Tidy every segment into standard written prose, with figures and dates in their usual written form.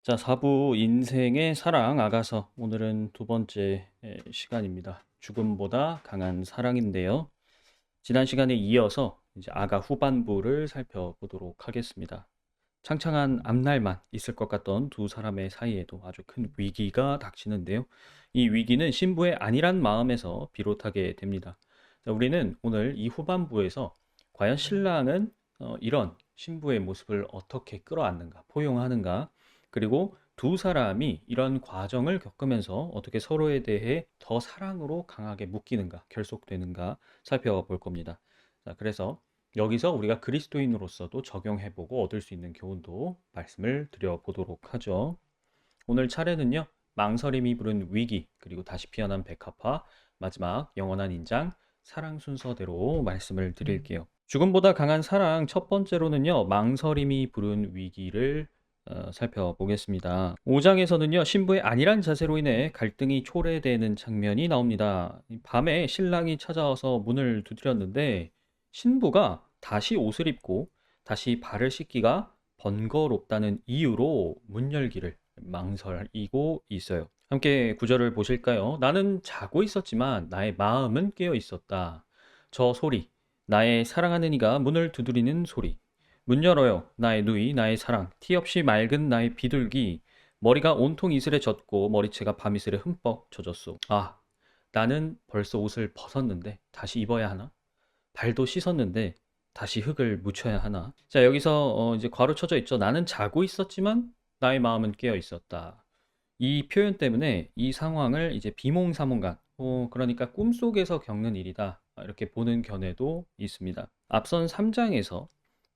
자, 4부 인생의 사랑 아가서. 오늘은 두 번째 시간입니다. 죽음보다 강한 사랑인데요. 지난 시간에 이어서 이제 아가 후반부를 살펴보도록 하겠습니다. 창창한 앞날만 있을 것 같던 두 사람의 사이에도 아주 큰 위기가 닥치는데요. 이 위기는 신부의 안일한 마음에서 비롯하게 됩니다. 자, 우리는 오늘 이 후반부에서 과연 신랑은 이런 신부의 모습을 어떻게 끌어안는가, 포용하는가, 그리고 두 사람이 이런 과정을 겪으면서 어떻게 서로에 대해 더 사랑으로 강하게 묶이는가, 결속되는가 살펴볼 겁니다. 자, 그래서 여기서 우리가 그리스도인으로서도 적용해보고 얻을 수 있는 교훈도 말씀을 드려보도록 하죠. 오늘 차례는요, 망설임이 부른 위기, 그리고 다시 피어난 백합화, 마지막 영원한 인장, 사랑 순서대로 말씀을 드릴게요. 죽음보다 강한 사랑 첫 번째로는요, 망설임이 부른 위기를 살펴보겠습니다. 5장에서는요, 신부의 안일한 자세로 인해 갈등이 초래되는 장면이 나옵니다. 밤에 신랑이 찾아와서 문을 두드렸는데 신부가 다시 옷을 입고 다시 발을 씻기가 번거롭다는 이유로 문 열기를 망설이고 있어요. 함께 구절을 보실까요? 나는 자고 있었지만 나의 마음은 깨어 있었다. 저 소리, 나의 사랑하는 이가 문을 두드리는 소리. 문 열어요. 나의 누이, 나의 사랑, 티 없이 맑은 나의 비둘기. 머리가 온통 이슬에 젖고 머리채가 밤이슬에 흠뻑 젖었소. 아, 나는 벌써 옷을 벗었는데 다시 입어야 하나? 발도 씻었는데 다시 흙을 묻혀야 하나? 자, 여기서 이제 괄호 쳐져 있죠. 나는 자고 있었지만 나의 마음은 깨어 있었다. 이 표현 때문에 이 상황을 이제 비몽사몽간, 그러니까 꿈속에서 겪는 일이다. 이렇게 보는 견해도 있습니다. 앞선 3장에서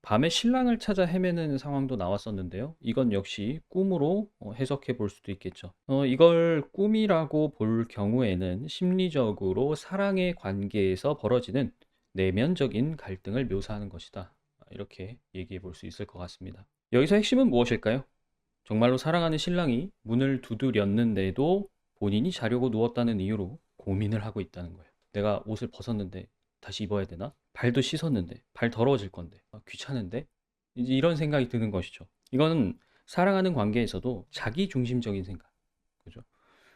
밤에 신랑을 찾아 헤매는 상황도 나왔었는데요. 이건 역시 꿈으로 해석해 볼 수도 있겠죠. 이걸 꿈이라고 볼 경우에는 심리적으로 사랑의 관계에서 벌어지는 내면적인 갈등을 묘사하는 것이다. 이렇게 얘기해 볼 수 있을 것 같습니다. 여기서 핵심은 무엇일까요? 정말로 사랑하는 신랑이 문을 두드렸는데도 본인이 자려고 누웠다는 이유로 고민을 하고 있다는 거예요. 내가 옷을 벗었는데 다시 입어야 되나? 발도 씻었는데 발 더러워질 건데 귀찮은데? 이제 이런 생각이 드는 것이죠. 이거는 사랑하는 관계에서도 자기 중심적인 생각, 그죠?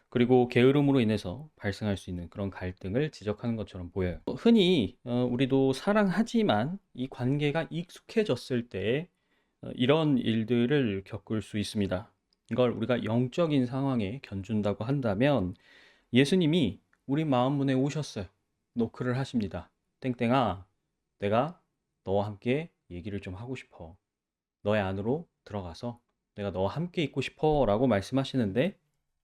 그리고 게으름으로 인해서 발생할 수 있는 그런 갈등을 지적하는 것처럼 보여요. 흔히 우리도 사랑하지만 이 관계가 익숙해졌을 때 이런 일들을 겪을 수 있습니다. 이걸 우리가 영적인 상황에 견준다고 한다면 예수님이 우리 마음 문에 오셨어요. 노크를 하십니다. 땡땡아, 내가 너와 함께 얘기를 좀 하고 싶어. 너의 안으로 들어가서 내가 너와 함께 있고 싶어 라고 말씀하시는데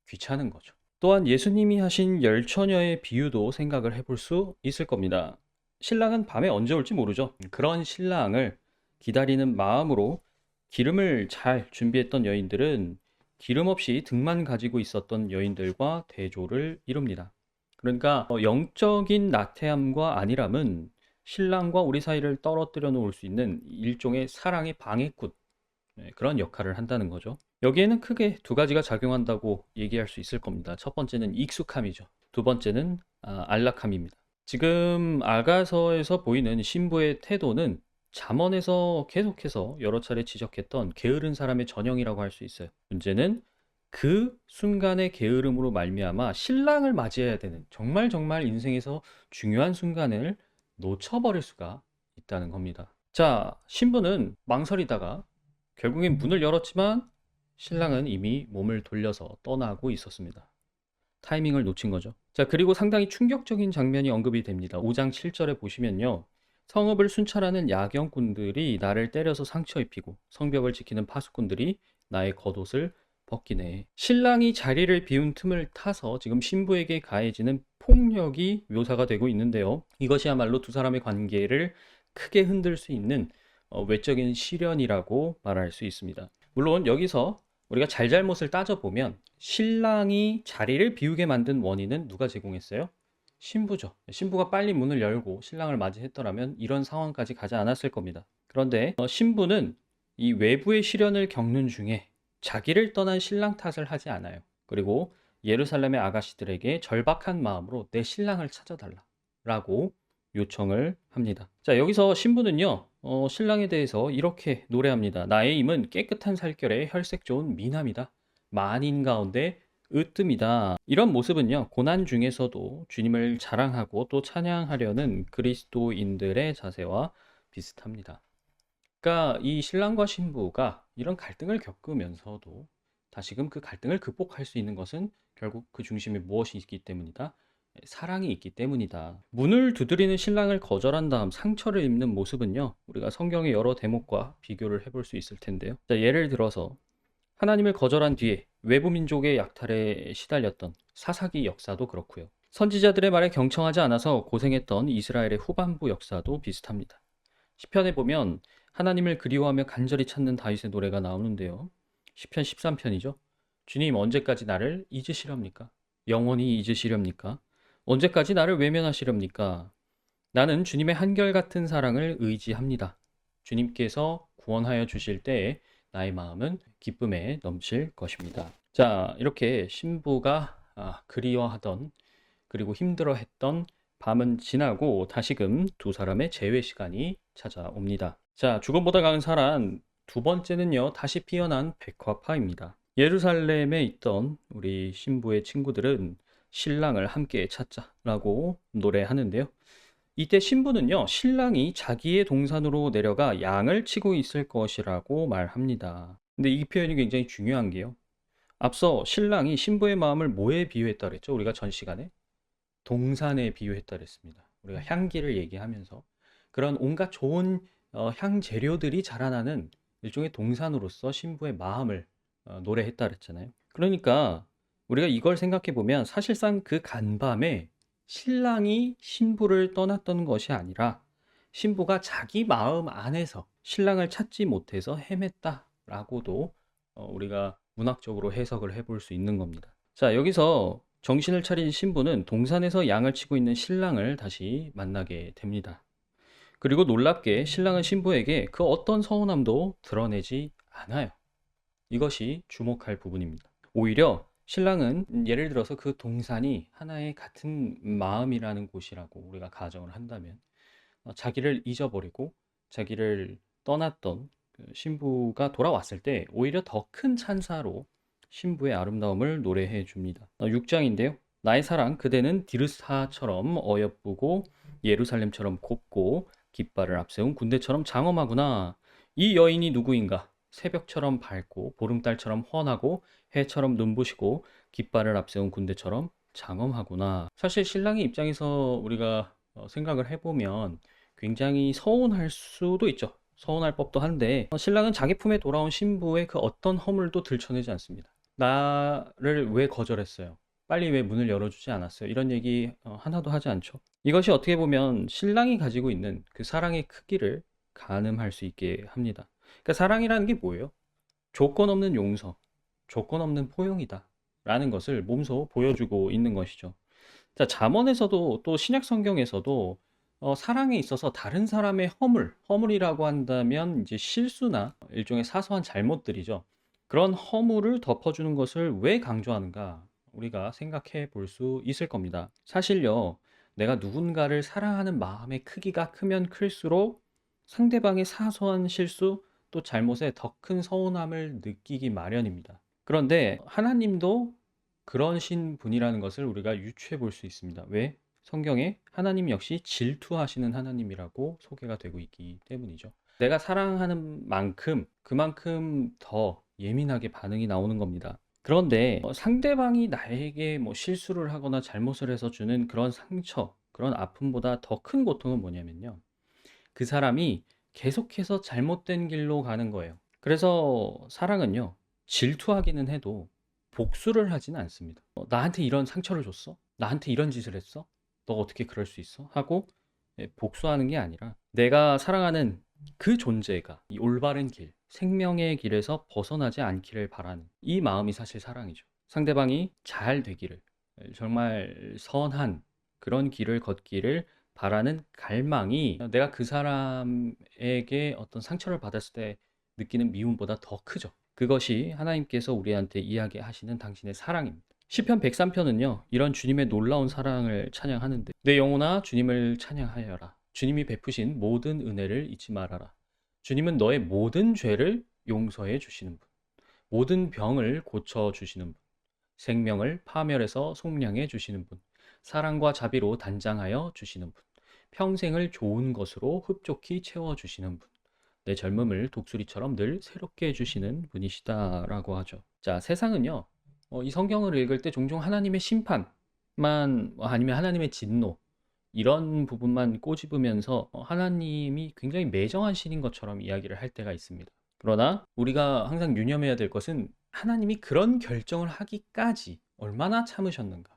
귀찮은 거죠. 또한 예수님이 하신 열처녀의 비유도 생각을 해볼 수 있을 겁니다. 신랑은 밤에 언제 올지 모르죠. 그런 신랑을 기다리는 마음으로 기름을 잘 준비했던 여인들은 기름 없이 등만 가지고 있었던 여인들과 대조를 이룹니다. 그러니까 영적인 나태함과 안일함은 신랑과 우리 사이를 떨어뜨려 놓을 수 있는 일종의 사랑의 방해꾼, 그런 역할을 한다는 거죠. 여기에는 크게 두 가지가 작용한다고 얘기할 수 있을 겁니다. 첫 번째는 익숙함이죠. 두 번째는 안락함입니다. 지금 아가서에서 보이는 신부의 태도는 잠언에서 계속해서 여러 차례 지적했던 게으른 사람의 전형이라고 할 수 있어요. 문제는 그 순간의 게으름으로 말미암아 신랑을 맞이해야 되는 정말 정말 인생에서 중요한 순간을 놓쳐버릴 수가 있다는 겁니다. 자, 신부는 망설이다가 결국엔 문을 열었지만 신랑은 이미 몸을 돌려서 떠나고 있었습니다. 타이밍을 놓친 거죠. 자, 그리고 상당히 충격적인 장면이 언급이 됩니다. 5장 7절에 보시면요. 성읍을 순찰하는 야경꾼들이 나를 때려서 상처 입히고 성벽을 지키는 파수꾼들이 나의 겉옷을 벗기네. 신랑이 자리를 비운 틈을 타서 지금 신부에게 가해지는 폭력이 묘사가 되고 있는데요. 이것이야말로 두 사람의 관계를 크게 흔들 수 있는 외적인 시련이라고 말할 수 있습니다. 물론 여기서 우리가 잘잘못을 따져보면 신랑이 자리를 비우게 만든 원인은 누가 제공했어요? 신부죠. 신부가 빨리 문을 열고 신랑을 맞이했더라면 이런 상황까지 가지 않았을 겁니다. 그런데 신부는 이 외부의 시련을 겪는 중에 자기를 떠난 신랑 탓을 하지 않아요. 그리고 예루살렘의 아가씨들에게 절박한 마음으로 내 신랑을 찾아달라라고 요청을 합니다. 자, 여기서 신부는요, 신랑에 대해서 이렇게 노래합니다. 나의 임은 깨끗한 살결에 혈색 좋은 미남이다. 만인 가운데 으뜸이다. 이런 모습은요, 고난 중에서도 주님을 자랑하고 또 찬양하려는 그리스도인들의 자세와 비슷합니다. 그러니까 이 신랑과 신부가 이런 갈등을 겪으면서도 다시금 그 갈등을 극복할 수 있는 것은 결국 그 중심에 무엇이 있기 때문이다? 사랑이 있기 때문이다. 문을 두드리는 신랑을 거절한 다음 상처를 입는 모습은요, 우리가 성경의 여러 대목과 비교를 해볼 수 있을 텐데요. 자, 예를 들어서 하나님을 거절한 뒤에 외부 민족의 약탈에 시달렸던 사사기 역사도 그렇고요. 선지자들의 말에 경청하지 않아서 고생했던 이스라엘의 후반부 역사도 비슷합니다. 시편에 보면 하나님을 그리워하며 간절히 찾는 다윗의 노래가 나오는데요. 시편 13편이죠. 주님, 언제까지 나를 잊으시렵니까? 영원히 잊으시렵니까? 언제까지 나를 외면하시렵니까? 나는 주님의 한결같은 사랑을 의지합니다. 주님께서 구원하여 주실 때에 나의 마음은 기쁨에 넘칠 것입니다. 자, 이렇게 신부가 그리워하던 그리고 힘들어했던 밤은 지나고 다시금 두 사람의 재회 시간이 찾아옵니다. 자, 죽음보다 강한 사랑 두 번째는요, 다시 피어난 백화파입니다. 예루살렘에 있던 우리 신부의 친구들은 신랑을 함께 찾자라고 노래하는데요. 이때 신부는요, 신랑이 자기의 동산으로 내려가 양을 치고 있을 것이라고 말합니다. 근데 이 표현이 굉장히 중요한 게요. 앞서 신랑이 신부의 마음을 뭐에 비유했다 그랬죠? 우리가 전 시간에 동산에 비유했다 그랬습니다. 우리가 향기를 얘기하면서 그런 온갖 좋은 향 재료들이 자라나는 일종의 동산으로서 신부의 마음을 노래했다 그랬잖아요. 그러니까 우리가 이걸 생각해 보면 사실상 그 간밤에 신랑이 신부를 떠났던 것이 아니라 신부가 자기 마음 안에서 신랑을 찾지 못해서 헤맸다라고도 우리가 문학적으로 해석을 해볼 수 있는 겁니다. 자, 여기서 정신을 차린 신부는 동산에서 양을 치고 있는 신랑을 다시 만나게 됩니다. 그리고 놀랍게 신랑은 신부에게 그 어떤 서운함도 드러내지 않아요. 이것이 주목할 부분입니다. 오히려 신랑은 예를 들어서 그 동산이 하나의 같은 마음이라는 곳이라고 우리가 가정을 한다면 자기를 잊어버리고 자기를 떠났던 그 신부가 돌아왔을 때 오히려 더 큰 찬사로 신부의 아름다움을 노래해 줍니다. 6장인데요. 나의 사랑 그대는 디르사처럼 어여쁘고 예루살렘처럼 곱고 깃발을 앞세운 군대처럼 장엄하구나. 이 여인이 누구인가? 새벽처럼 밝고 보름달처럼 훤하고 해처럼 눈부시고 깃발을 앞세운 군대처럼 장엄하구나. 사실 신랑의 입장에서 우리가 생각을 해보면 굉장히 서운할 수도 있죠. 서운할 법도 한데 신랑은 자기 품에 돌아온 신부의 그 어떤 허물도 들춰내지 않습니다. 나를 왜 거절했어요? 빨리 왜 문을 열어주지 않았어요? 이런 얘기 하나도 하지 않죠. 이것이 어떻게 보면 신랑이 가지고 있는 그 사랑의 크기를 가늠할 수 있게 합니다. 그러니까 사랑이라는 게 뭐예요? 조건 없는 용서, 조건 없는 포용이다 라는 것을 몸소 보여주고 있는 것이죠. 자, 잠언에서도 또 신약 성경에서도 사랑에 있어서 다른 사람의 허물이라고 한다면 이제 실수나 일종의 사소한 잘못들이죠. 그런 허물을 덮어주는 것을 왜 강조하는가? 우리가 생각해 볼 수 있을 겁니다. 사실요, 내가 누군가를 사랑하는 마음의 크기가 크면 클수록 상대방의 사소한 실수 또 잘못에 더 큰 서운함을 느끼기 마련입니다. 그런데 하나님도 그러신 분이라는 것을 우리가 유추해 볼 수 있습니다. 왜? 성경에 하나님 역시 질투하시는 하나님이라고 소개가 되고 있기 때문이죠. 내가 사랑하는 만큼 그만큼 더 예민하게 반응이 나오는 겁니다. 그런데 상대방이 나에게 뭐 실수를 하거나 잘못을 해서 주는 그런 상처, 그런 아픔보다 더 큰 고통은 뭐냐면요. 그 사람이 계속해서 잘못된 길로 가는 거예요. 그래서 사랑은요, 질투하기는 해도 복수를 하지는 않습니다. 나한테 이런 상처를 줬어? 나한테 이런 짓을 했어? 너가 어떻게 그럴 수 있어? 하고 복수하는 게 아니라 내가 사랑하는 그 존재가 이 올바른 길, 생명의 길에서 벗어나지 않기를 바라는 이 마음이 사실 사랑이죠. 상대방이 잘 되기를, 정말 선한 그런 길을 걷기를 바라는 갈망이 내가 그 사람에게 어떤 상처를 받았을 때 느끼는 미움보다 더 크죠. 그것이 하나님께서 우리한테 이야기하시는 당신의 사랑입니다. 시편 103편은요. 이런 주님의 놀라운 사랑을 찬양하는데 내 영혼아 주님을 찬양하여라. 주님이 베푸신 모든 은혜를 잊지 말아라. 주님은 너의 모든 죄를 용서해 주시는 분. 모든 병을 고쳐주시는 분, 생명을 파멸해서 속량해 주시는 분, 사랑과 자비로 단장하여 주시는 분, 평생을 좋은 것으로 흡족히 채워주시는 분, 내 젊음을 독수리처럼 늘 새롭게 해주시는 분이시다라고 하죠. 자, 세상은요, 이 성경을 읽을 때 종종 하나님의 심판만, 아니면 하나님의 진노, 이런 부분만 꼬집으면서 하나님이 굉장히 매정한 신인 것처럼 이야기를 할 때가 있습니다. 그러나 우리가 항상 유념해야 될 것은 하나님이 그런 결정을 하기까지 얼마나 참으셨는가.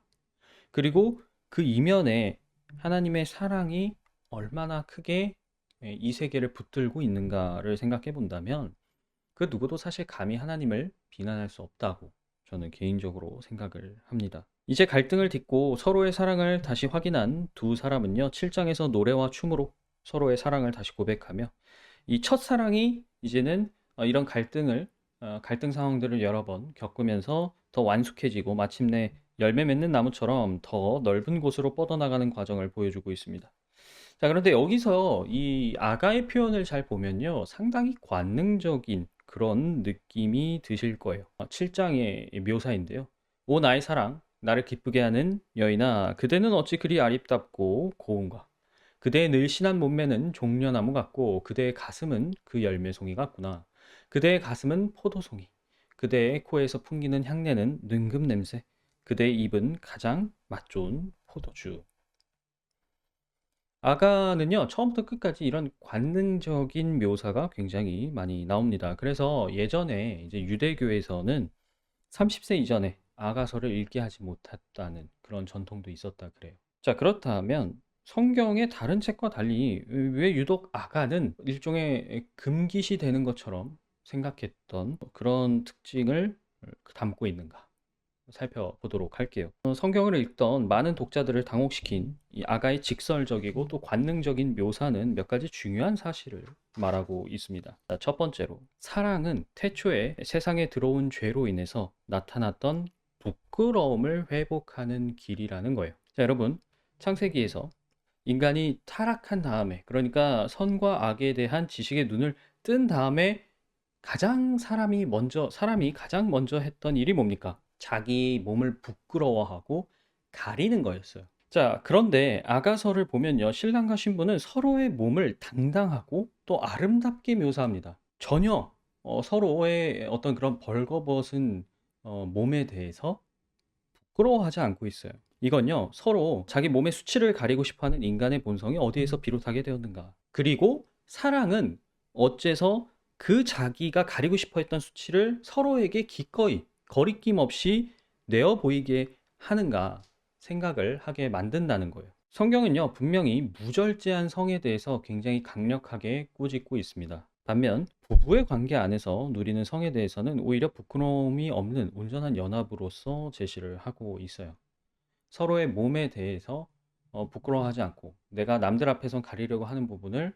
그리고 그 이면에 하나님의 사랑이 얼마나 크게 이 세계를 붙들고 있는가를 생각해 본다면 그 누구도 사실 감히 하나님을 비난할 수 없다고 저는 개인적으로 생각을 합니다. 이제 갈등을 딛고 서로의 사랑을 다시 확인한 두 사람은요, 7장에서 노래와 춤으로 서로의 사랑을 다시 고백하며 이 첫사랑이 이제는 이런 갈등 상황들을 여러 번 겪으면서 더 완숙해지고 마침내 열매 맺는 나무처럼 더 넓은 곳으로 뻗어나가는 과정을 보여주고 있습니다. 자, 그런데 여기서 이 아가의 표현을 잘 보면요, 상당히 관능적인 그런 느낌이 드실 거예요. 7장의 묘사인데요. 오 나의 사랑, 나를 기쁘게 하는 여인아, 그대는 어찌 그리 아름답고 고운가. 그대의 늘씬한 몸매는 종려나무 같고 그대의 가슴은 그 열매송이 같구나. 그대의 가슴은 포도송이. 그대의 코에서 풍기는 향내는 능금 냄새. 그대의 입은 가장 맛 좋은 포도주. 아가는요, 처음부터 끝까지 이런 관능적인 묘사가 굉장히 많이 나옵니다. 그래서 예전에 이제 유대교에서는 30세 이전에 아가서를 읽게 하지 못했다는 그런 전통도 있었다 그래요. 자, 그렇다면 성경의 다른 책과 달리 왜 유독 아가는 일종의 금기시 되는 것처럼 생각했던 그런 특징을 담고 있는가? 살펴보도록 할게요. 성경을 읽던 많은 독자들을 당혹시킨 이 아가의 직설적이고 또 관능적인 묘사는 몇 가지 중요한 사실을 말하고 있습니다. 자, 첫 번째로 사랑은 태초에 세상에 들어온 죄로 인해서 나타났던 부끄러움을 회복하는 길이라는 거예요. 자, 여러분, 창세기에서 인간이 타락한 다음에, 그러니까 선과 악에 대한 지식의 눈을 뜬 다음에 사람이 가장 먼저 했던 일이 뭡니까? 자기 몸을 부끄러워하고 가리는 거였어요. 자, 그런데 아가서를 보면요, 신랑과 신부는 서로의 몸을 당당하고 또 아름답게 묘사합니다. 전혀 서로의 어떤 그런 벌거벗은 몸에 대해서 부끄러워하지 않고 있어요. 이건요, 서로 자기 몸의 수치를 가리고 싶어 하는 인간의 본성이 어디에서 비롯하게 되었는가. 그리고 사랑은 어째서 그 자기가 가리고 싶어 했던 수치를 서로에게 기꺼이 거리낌 없이 내어 보이게 하는가 생각을 하게 만든다는 거예요. 성경은요, 분명히 무절제한 성에 대해서 굉장히 강력하게 꾸짖고 있습니다. 반면 부부의 관계 안에서 누리는 성에 대해서는 오히려 부끄러움이 없는 온전한 연합으로서 제시를 하고 있어요. 서로의 몸에 대해서 부끄러워하지 않고 내가 남들 앞에선 가리려고 하는 부분을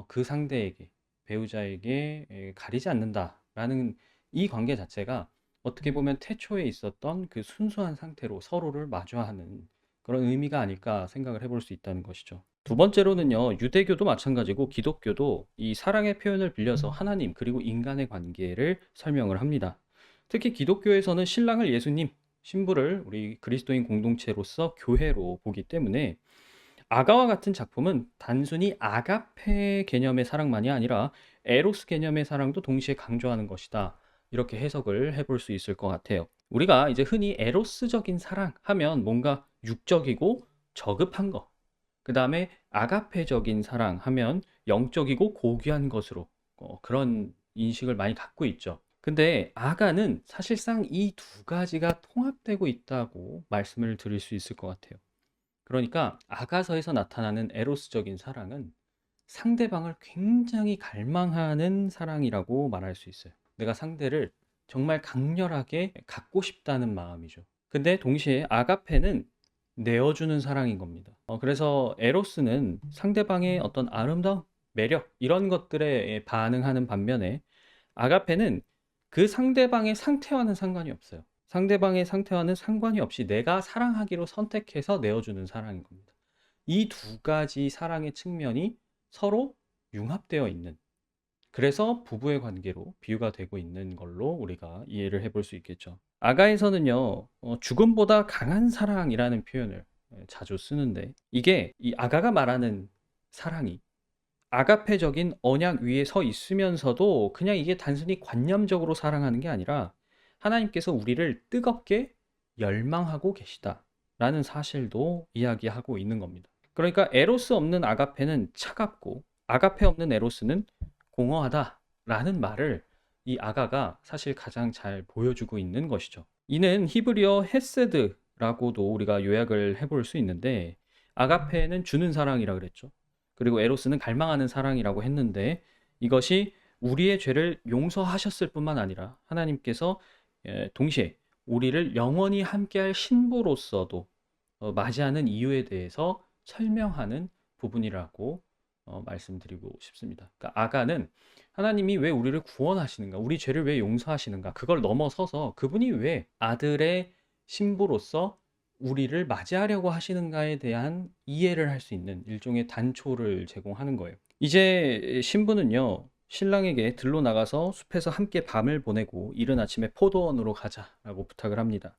그 상대에게, 배우자에게 가리지 않는다라는 이 관계 자체가 어떻게 보면 태초에 있었던 그 순수한 상태로 서로를 마주하는 그런 의미가 아닐까 생각을 해볼 수 있다는 것이죠. 두 번째로는요, 유대교도 마찬가지고 기독교도 이 사랑의 표현을 빌려서 하나님 그리고 인간의 관계를 설명을 합니다. 특히 기독교에서는 신랑을 예수님, 신부를 우리 그리스도인 공동체로서 교회로 보기 때문에 아가와 같은 작품은 단순히 아가페 개념의 사랑만이 아니라 에로스 개념의 사랑도 동시에 강조하는 것이다. 이렇게 해석을 해볼 수 있을 것 같아요. 우리가 이제 흔히 에로스적인 사랑 하면 뭔가 육적이고 저급한 거, 그 다음에 아가페적인 사랑 하면 영적이고 고귀한 것으로 그런 인식을 많이 갖고 있죠. 근데 아가는 사실상 이 두 가지가 통합되고 있다고 말씀을 드릴 수 있을 것 같아요. 그러니까 아가서에서 나타나는 에로스적인 사랑은 상대방을 굉장히 갈망하는 사랑이라고 말할 수 있어요. 내가 상대를 정말 강렬하게 갖고 싶다는 마음이죠. 근데 동시에 아가페는 내어주는 사랑인 겁니다. 그래서 에로스는 상대방의 어떤 아름다움, 매력 이런 것들에 반응하는 반면에 아가페는 그 상대방의 상태와는 상관이 없어요. 상대방의 상태와는 상관이 없이 내가 사랑하기로 선택해서 내어주는 사랑인 겁니다. 이 두 가지 사랑의 측면이 서로 융합되어 있는 그래서 부부의 관계로 비유가 되고 있는 걸로 우리가 이해를 해볼 수 있겠죠. 아가에서는요, 죽음보다 강한 사랑이라는 표현을 자주 쓰는데, 이게 이 아가가 말하는 사랑이 아가페적인 언약 위에 서 있으면서도 그냥 이게 단순히 관념적으로 사랑하는 게 아니라 하나님께서 우리를 뜨겁게 열망하고 계시다라는 사실도 이야기하고 있는 겁니다. 그러니까 에로스 없는 아가페는 차갑고 아가페 없는 에로스는 공허하다라는 말을 이 아가가 사실 가장 잘 보여주고 있는 것이죠. 이는 히브리어 헤세드라고도 우리가 요약을 해볼 수 있는데, 아가페는 주는 사랑이라 그랬죠. 그리고 에로스는 갈망하는 사랑이라고 했는데, 이것이 우리의 죄를 용서하셨을 뿐만 아니라 하나님께서 동시에 우리를 영원히 함께할 신부로서도 맞이하는 이유에 대해서 설명하는 부분이라고 말씀드리고 싶습니다. 그러니까 아가는 하나님이 왜 우리를 구원하시는가, 우리 죄를 왜 용서하시는가, 그걸 넘어서서 그분이 왜 아들의 신부로서 우리를 맞이하려고 하시는가에 대한 이해를 할 수 있는 일종의 단초를 제공하는 거예요. 이제 신부는요, 신랑에게 들로 나가서 숲에서 함께 밤을 보내고 이른 아침에 포도원으로 가자라고 부탁을 합니다.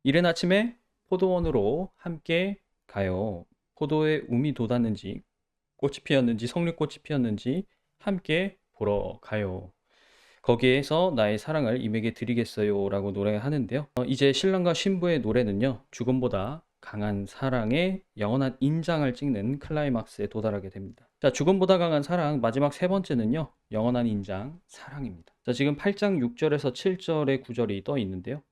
이른 아침에 포도원으로 함께 가요. 포도에 움이 돋았는지, 꽃이 피었는지, 석류꽃이 피었는지 함께 보러 가요. 거기에서 나의 사랑을 임에게 드리겠어요 라고 노래하는데요. 이제 신랑과 신부의 노래는요, 죽음보다 강한 사랑의 영원한 인장을 찍는 클라이막스에 도달하게 됩니다. 자, 죽음보다 강한 사랑, 마지막 세 번째는요, 영원한 인장, 사랑입니다. 자, 지금 8장 6절에서 7절의 구절이 떠 있는데요.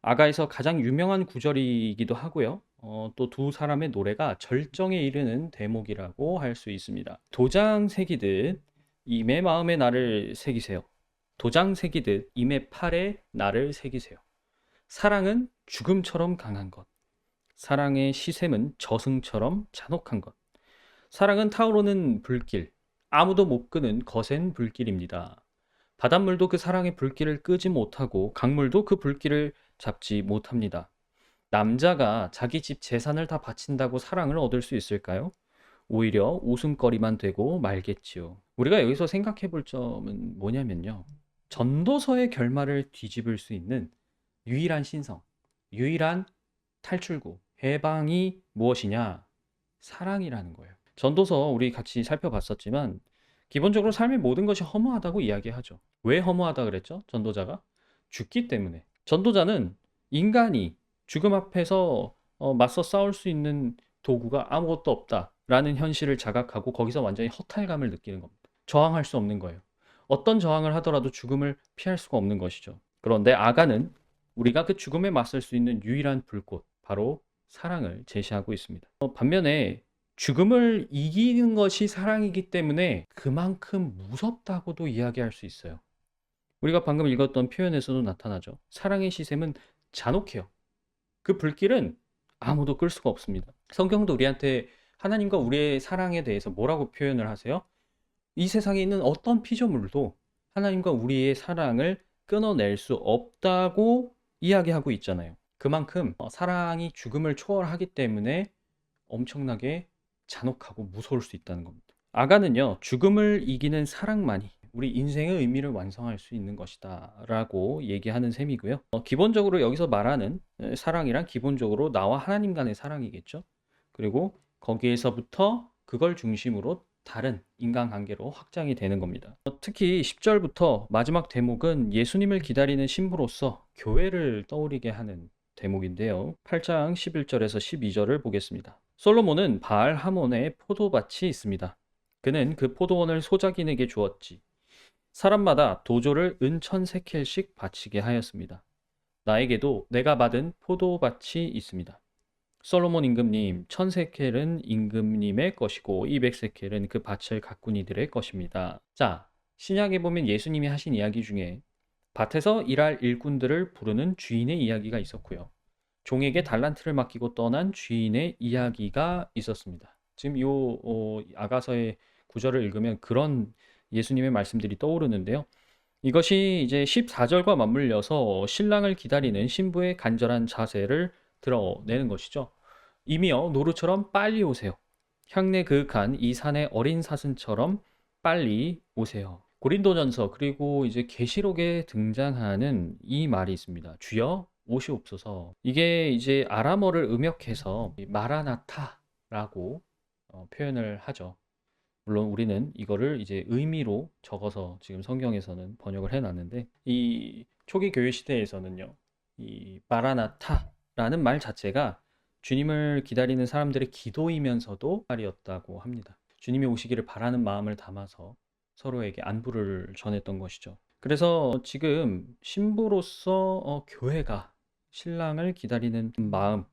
아가에서 가장 유명한 구절이기도 하고요. 또 두 사람의 노래가 절정에 이르는 대목이라고 할 수 있습니다. 도장 새기듯 임의 마음에 나를 새기세요. 도장 새기듯 임의 팔에 나를 새기세요. 사랑은 죽음처럼 강한 것. 사랑의 시샘은 저승처럼 잔혹한 것. 사랑은 타오르는 불길, 아무도 못 끄는 거센 불길입니다. 바닷물도 그 사랑의 불길을 끄지 못하고 강물도 그 불길을 잡지 못합니다. 남자가 자기 집 재산을 다 바친다고 사랑을 얻을 수 있을까요? 오히려 웃음거리만 되고 말겠지요. 우리가 여기서 생각해 볼 점은 뭐냐면요. 전도서의 결말을 뒤집을 수 있는 유일한 신성, 유일한 탈출구, 해방이 무엇이냐? 사랑이라는 거예요. 전도서 우리 같이 살펴봤었지만 기본적으로 삶의 모든 것이 허무하다고 이야기하죠. 왜 허무하다 그랬죠? 전도자가? 죽기 때문에. 전도자는 인간이 죽음 앞에서 맞서 싸울 수 있는 도구가 아무것도 없다라는 현실을 자각하고 거기서 완전히 허탈감을 느끼는 겁니다. 저항할 수 없는 거예요. 어떤 저항을 하더라도 죽음을 피할 수가 없는 것이죠. 그런데 아가는 우리가 그 죽음에 맞설 수 있는 유일한 불꽃, 바로 사랑을 제시하고 있습니다. 반면에 죽음을 이기는 것이 사랑이기 때문에 그만큼 무섭다고도 이야기할 수 있어요. 우리가 방금 읽었던 표현에서도 나타나죠. 사랑의 시샘은 잔혹해요. 그 불길은 아무도 끌 수가 없습니다. 성경도 우리한테 하나님과 우리의 사랑에 대해서 뭐라고 표현을 하세요? 이 세상에 있는 어떤 피조물도 하나님과 우리의 사랑을 끊어낼 수 없다고 이야기하고 있잖아요. 그만큼 사랑이 죽음을 초월하기 때문에 엄청나게 잔혹하고 무서울 수 있다는 겁니다. 아가는요, 죽음을 이기는 사랑만이 우리 인생의 의미를 완성할 수 있는 것이다 라고 얘기하는 셈이고요. 기본적으로 여기서 말하는 사랑이란 기본적으로 나와 하나님 간의 사랑이겠죠. 그리고 거기에서부터 그걸 중심으로 다른 인간관계로 확장이 되는 겁니다. 특히 10절부터 마지막 대목은 예수님을 기다리는 신부로서 교회를 떠올리게 하는 대목인데요. 8장 11절에서 12절을 보겠습니다. 솔로몬은 바알 하몬에 포도밭이 있습니다. 그는 그 포도원을 소작인에게 주었지. 사람마다 도조를 은 1000세켈씩 바치게 하였습니다. 나에게도 내가 받은 포도밭이 있습니다. 솔로몬 임금님, 1000세켈은 임금님의 것이고 200세켈은 그 밭을 가꾼 이들의 것입니다. 자, 신약에 보면 예수님이 하신 이야기 중에 밭에서 일할 일꾼들을 부르는 주인의 이야기가 있었고요. 종에게 달란트를 맡기고 떠난 주인의 이야기가 있었습니다. 지금 아가서의 구절을 읽으면 그런 예수님의 말씀들이 떠오르는데요. 이것이 이제 14절과 맞물려서 신랑을 기다리는 신부의 간절한 자세를 드러내는 것이죠. 이미여 노루처럼 빨리 오세요. 향내 그윽한 이 산의 어린 사슴처럼 빨리 오세요. 고린도전서 그리고 이제 계시록에 등장하는 이 말이 있습니다. 주여 오시옵소서. 이게 이제 아람어를 음역해서 마라나타라고 표현을 하죠. 물론 우리는 이거를 이제 의미로 적어서 지금 성경에서는 번역을 해놨는데 이 초기 교회 시대에서는요, 이 마라나타라는 말 자체가 주님을 기다리는 사람들의 기도이면서도 말이었다고 합니다. 주님이 오시기를 바라는 마음을 담아서 서로에게 안부를 전했던 것이죠. 그래서 지금 신부로서 교회가 신랑을 기다리는 마음,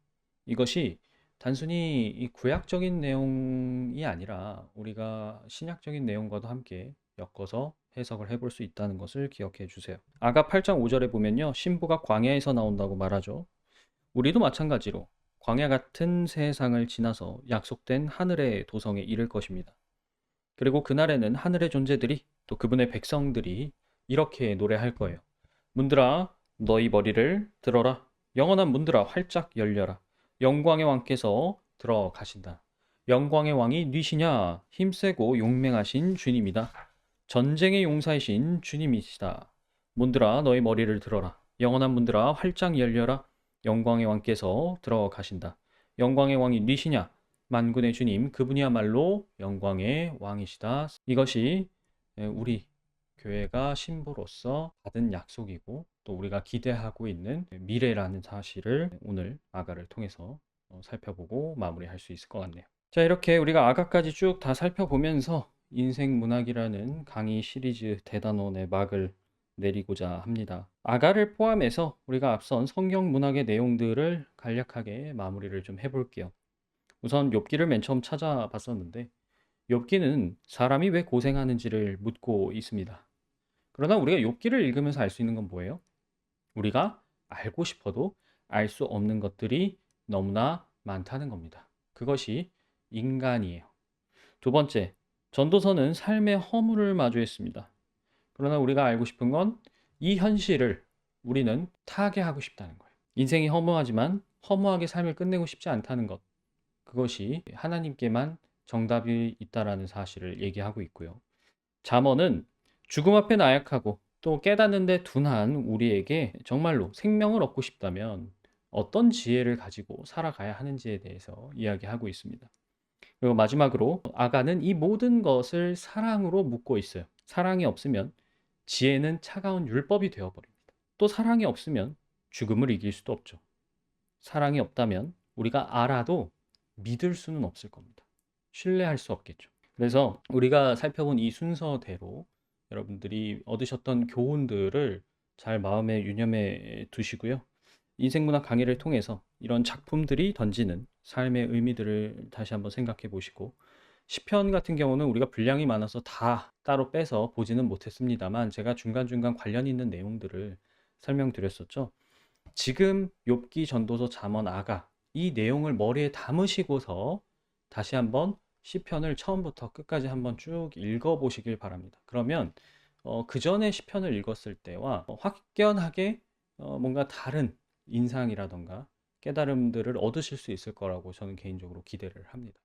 이것이 단순히 이 구약적인 내용이 아니라 우리가 신약적인 내용과도 함께 엮어서 해석을 해볼 수 있다는 것을 기억해 주세요. 아가 8장 5절에 보면요, 신부가 광야에서 나온다고 말하죠. 우리도 마찬가지로 광야 같은 세상을 지나서 약속된 하늘의 도성에 이를 것입니다. 그리고 그날에는 하늘의 존재들이, 또 그분의 백성들이 이렇게 노래할 거예요. 문들아 너희 머리를 들어라. 영원한 문들아 활짝 열려라. 영광의 왕께서 들어가신다. 영광의 왕이 뉘시냐? 힘세고 용맹하신 주님이다. 전쟁의 용사이신 주님이시다. 문들아 너희 머리를 들어라. 영원한 문들아 활짝 열려라. 영광의 왕께서 들어가신다. 영광의 왕이 뉘시냐? 만군의 주님, 그분이야말로 영광의 왕이시다. 이것이 우리 교회가 신부로서 받은 약속이고 또 우리가 기대하고 있는 미래라는 사실을 오늘 아가를 통해서 살펴보고 마무리할 수 있을 것 같네요. 자, 이렇게 우리가 아가까지 쭉 다 살펴보면서 인생 문학이라는 강의 시리즈 대단원의 막을 내리고자 합니다. 아가를 포함해서 우리가 앞선 성경 문학의 내용들을 간략하게 마무리를 좀 해볼게요. 우선 욥기를 맨 처음 찾아봤었는데 욥기는 사람이 왜 고생하는지를 묻고 있습니다. 그러나 우리가 욥기를 읽으면서 알 수 있는 건 뭐예요? 우리가 알고 싶어도 알 수 없는 것들이 너무나 많다는 겁니다. 그것이 인간이에요. 두 번째, 전도서는 삶의 허물을 마주했습니다. 그러나 우리가 알고 싶은 건 이 현실을 우리는 타개하고 싶다는 거예요. 인생이 허무하지만 허무하게 삶을 끝내고 싶지 않다는 것. 그것이 하나님께만 정답이 있다라는 사실을 얘기하고 있고요. 잠언은 죽음 앞에 나약하고 또 깨닫는데 둔한 우리에게 정말로 생명을 얻고 싶다면 어떤 지혜를 가지고 살아가야 하는지에 대해서 이야기하고 있습니다. 그리고 마지막으로 아가는 이 모든 것을 사랑으로 묻고 있어요. 사랑이 없으면 지혜는 차가운 율법이 되어버립니다. 또 사랑이 없으면 죽음을 이길 수도 없죠. 사랑이 없다면 우리가 알아도 믿을 수는 없을 겁니다. 신뢰할 수 없겠죠. 그래서 우리가 살펴본 이 순서대로 여러분들이 얻으셨던 교훈들을 잘 마음에 유념해 두시고요. 인생문학 강의를 통해서 이런 작품들이 던지는 삶의 의미들을 다시 한번 생각해 보시고, 시편 같은 경우는 우리가 분량이 많아서 다 따로 빼서 보지는 못했습니다만 제가 중간중간 관련 있는 내용들을 설명드렸었죠. 지금 욥기, 전도서, 잠언, 아가 이 내용을 머리에 담으시고서 다시 한번 시편을 처음부터 끝까지 한번 쭉 읽어보시길 바랍니다. 그러면 그 전에 시편을 읽었을 때와 확연하게 뭔가 다른 인상이라던가 깨달음들을 얻으실 수 있을 거라고 저는 개인적으로 기대를 합니다.